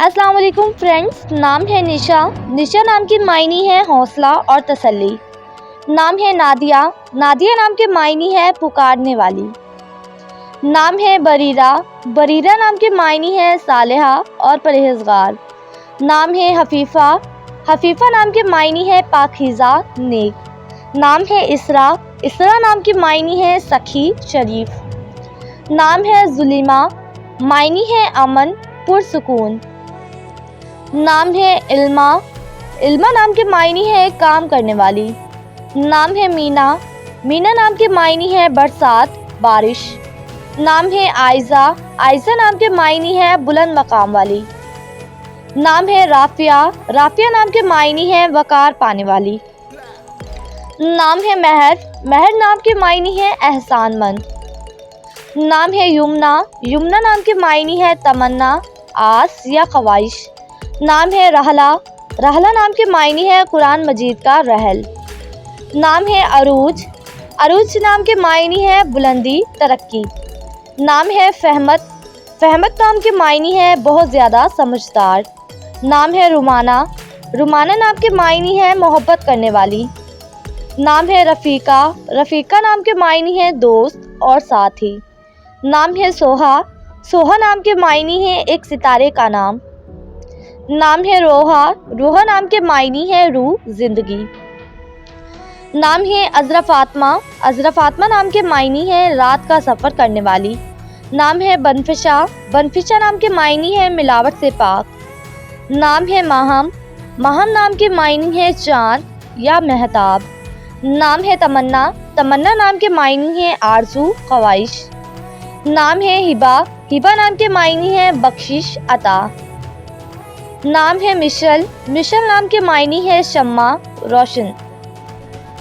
अस्सलाम वालेकुम फ्रेंड्स। नाम है निशा। निशा नाम की मायनी है हौसला और तसल्ली। नाम है नादिया। नादिया नाम के मायनी है पुकारने वाली। नाम है बरीरा। बरीरा नाम के मायनी है सालिहा और परहेजगार। नाम है हफीफ़ा। हफीफ़ा नाम के मायनी है पाकीज़ा नेक। नाम है इसरा। इसरा नाम की मायनी है सखी शरीफ। नाम है जुलीमा। मायनी है अमन पुरसुकून। नाम है इल्मा। इल्मा नाम के मायनी है काम करने वाली। नाम है मीना। मीना नाम के मायनी है बरसात बारिश। नाम है आयज़ा। आयज़ा नाम के मायनी है बुलंद मकाम वाली। नाम है राफिया। राफिया नाम के मायनी है वकार पाने वाली। नाम है महर। महर नाम के मायनी है एहसानमंद। नाम है युमना। युमना नाम के मायनी है तमन्ना आस या ख्वाहिश। नाम है रहला। रहला नाम के मायनी है कुरान मजीद का रहल। नाम है अरूज। अरूज नाम के मायनी है बुलंदी तरक्की। नाम है फहमत। फहमत नाम के मायनी है बहुत ज़्यादा समझदार। नाम है रुमाना। रुमाना नाम के मायनी है मोहब्बत करने वाली। नाम है रफ़ीका। रफ़ीका नाम के मायनी है दोस्त और साथी। नाम है सोहा। सोहा नाम के मायनी है एक सितारे का नाम। नाम है रोहा। रोहा नाम के मायनी है रूह ज़िंदगी। नाम है अज़रा फ़ातिमा। अज़रा फ़ातिमा नाम के मायनी है रात का सफ़र करने वाली। नाम है बनफिशा। बनफिशा नाम के मायनी है मिलावट से पाक। नाम है माहम। माहम नाम के मायनी है चाँद या महताब। नाम है तमन्ना। तमन्ना नाम के मायनी है आरज़ू ख्वाहिश। नाम है हिबा। हिबा नाम के मायनी है बख्शिश अता। नाम है मिशल। मिशल नाम के मायनी है शम्मा रोशन।